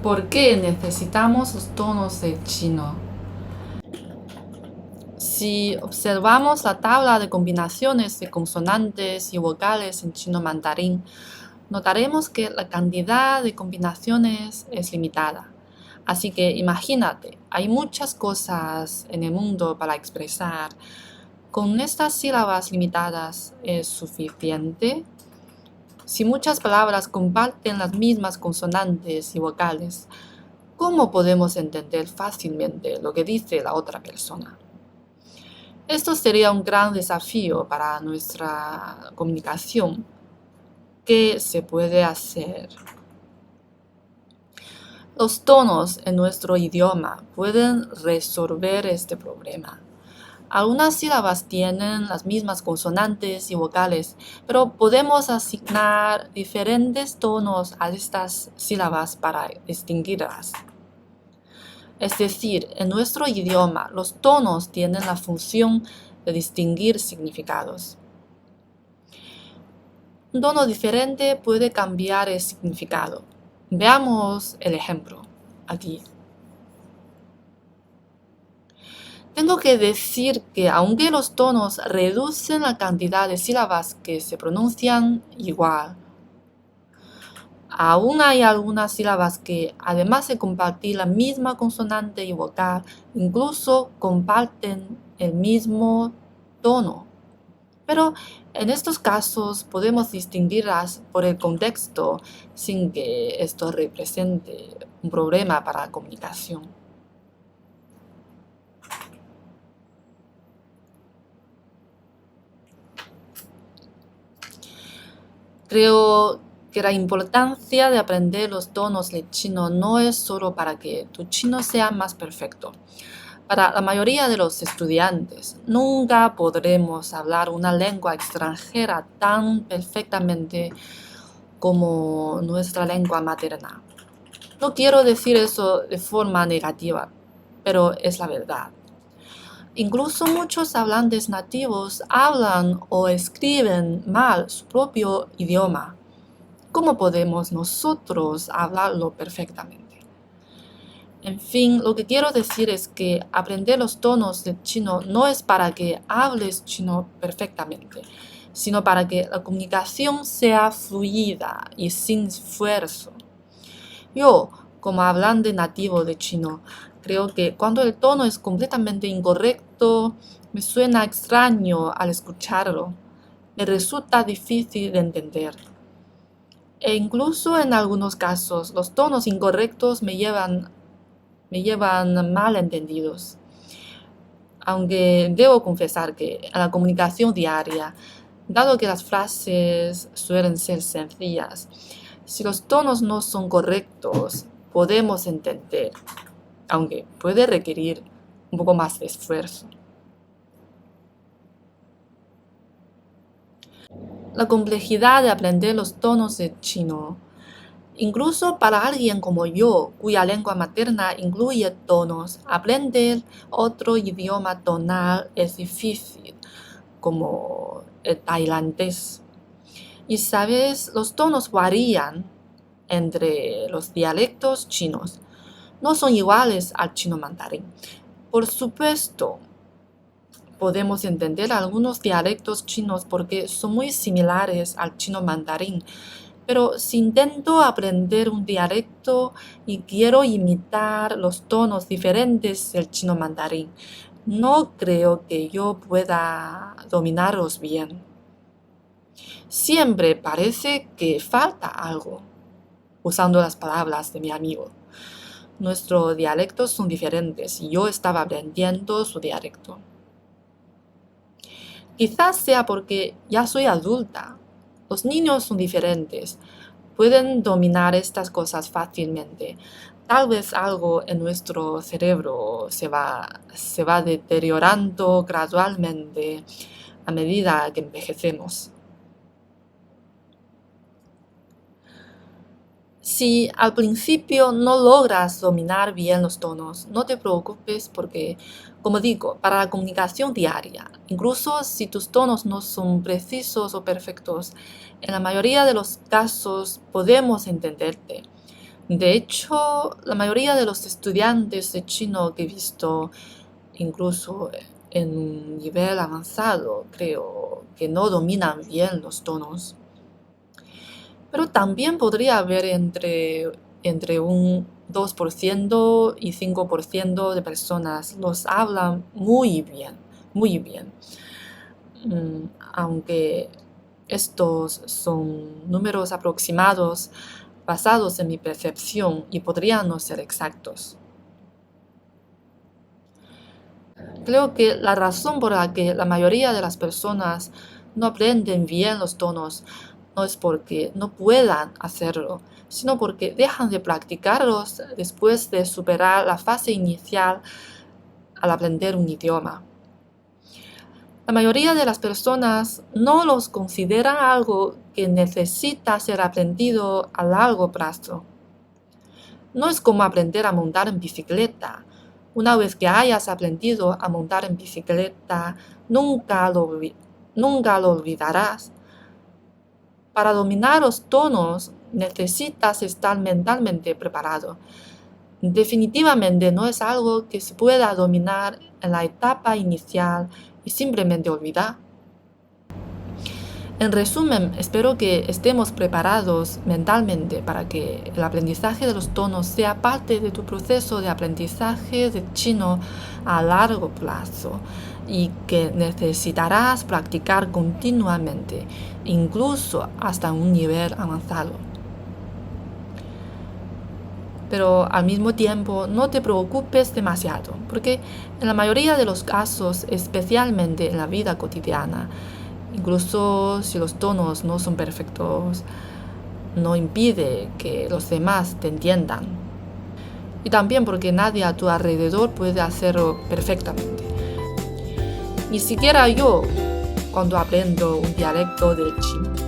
¿Por qué necesitamos los tonos de chino? Si observamos la tabla de combinaciones de consonantes y vocales en chino mandarín, notaremos que la cantidad de combinaciones es limitada. Así que imagínate, hay muchas cosas en el mundo para expresar. ¿Con estas sílabas limitadas es suficiente? Si muchas palabras comparten las mismas consonantes y vocales, ¿cómo podemos entender fácilmente lo que dice la otra persona? Esto sería un gran desafío para nuestra comunicación. ¿Qué se puede hacer? Los tonos en nuestro idioma pueden resolver este problema. Algunas sílabas tienen las mismas consonantes y vocales, pero podemos asignar diferentes tonos a estas sílabas para distinguirlas. Es decir, en nuestro idioma, los tonos tienen la función de distinguir significados. Un tono diferente puede cambiar el significado. Veamos el ejemplo aquí. Tengo que decir que aunque los tonos reducen la cantidad de sílabas que se pronuncian igual, aún hay algunas sílabas que, además de compartir la misma consonante y vocal, incluso comparten el mismo tono. Pero en estos casos podemos distinguirlas por el contexto sin que esto represente un problema para la comunicación. Creo que la importancia de aprender los tonos de chino no es solo para que tu chino sea más perfecto. Para la mayoría de los estudiantes, nunca podremos hablar una lengua extranjera tan perfectamente como nuestra lengua materna. No quiero decir eso de forma negativa, pero es la verdad. Incluso muchos hablantes nativos hablan o escriben mal su propio idioma. ¿Cómo podemos nosotros hablarlo perfectamente? En fin, lo que quiero decir es que aprender los tonos de chino no es para que hables chino perfectamente, sino para que la comunicación sea fluida y sin esfuerzo. Yo, como hablante nativo de chino, creo que cuando el tono es completamente incorrecto, me suena extraño al escucharlo. Me resulta difícil de entender. E incluso en algunos casos, los tonos incorrectos me llevan malentendidos. Aunque debo confesar que en la comunicación diaria, dado que las frases suelen ser sencillas, si los tonos no son correctos, podemos entender, aunque puede requerir un poco más de esfuerzo. La complejidad de aprender los tonos de chino, incluso para alguien como yo, cuya lengua materna incluye tonos, aprender otro idioma tonal es difícil, como el tailandés. Y sabes, los tonos varían entre los dialectos chinos. No son iguales al chino mandarín. Por supuesto, podemos entender algunos dialectos chinos porque son muy similares al chino mandarín. Pero si intento aprender un dialecto y quiero imitar los tonos diferentes del chino mandarín, no creo que yo pueda dominarlos bien. Siempre parece que falta algo, usando las palabras de mi amigo. Nuestros dialectos son diferentes y yo estaba aprendiendo su dialecto. Quizás sea porque ya soy adulta. Los niños son diferentes. Pueden dominar estas cosas fácilmente. Tal vez algo en nuestro cerebro se va deteriorando gradualmente a medida que envejecemos. Si al principio no logras dominar bien los tonos, no te preocupes porque, como digo, para la comunicación diaria, incluso si tus tonos no son precisos o perfectos, en la mayoría de los casos podemos entenderte. De hecho, la mayoría de los estudiantes de chino que he visto, incluso en un nivel avanzado, creo que no dominan bien los tonos. Pero también podría haber entre un 2% y 5% de personas los hablan muy bien, muy bien. Aunque estos son números aproximados basados en mi percepción y podrían no ser exactos. Creo que la razón por la que la mayoría de las personas no aprenden bien los tonos no es porque no puedan hacerlo, sino porque dejan de practicarlos después de superar la fase inicial al aprender un idioma. La mayoría de las personas no los consideran algo que necesita ser aprendido a largo plazo. No es como aprender a montar en bicicleta. Una vez que hayas aprendido a montar en bicicleta, nunca lo olvidarás. Para dominar los tonos necesitas estar mentalmente preparado. Definitivamente no es algo que se pueda dominar en la etapa inicial y simplemente olvidar. En resumen, espero que estemos preparados mentalmente para que el aprendizaje de los tonos sea parte de tu proceso de aprendizaje de chino a largo plazo y que necesitarás practicar continuamente, incluso hasta un nivel avanzado. Pero al mismo tiempo no te preocupes demasiado, porque en la mayoría de los casos, especialmente en la vida cotidiana, incluso si los tonos no son perfectos, no impide que los demás te entiendan. Y también porque nadie a tu alrededor puede hacerlo perfectamente. Ni siquiera yo cuando aprendo un dialecto del chino.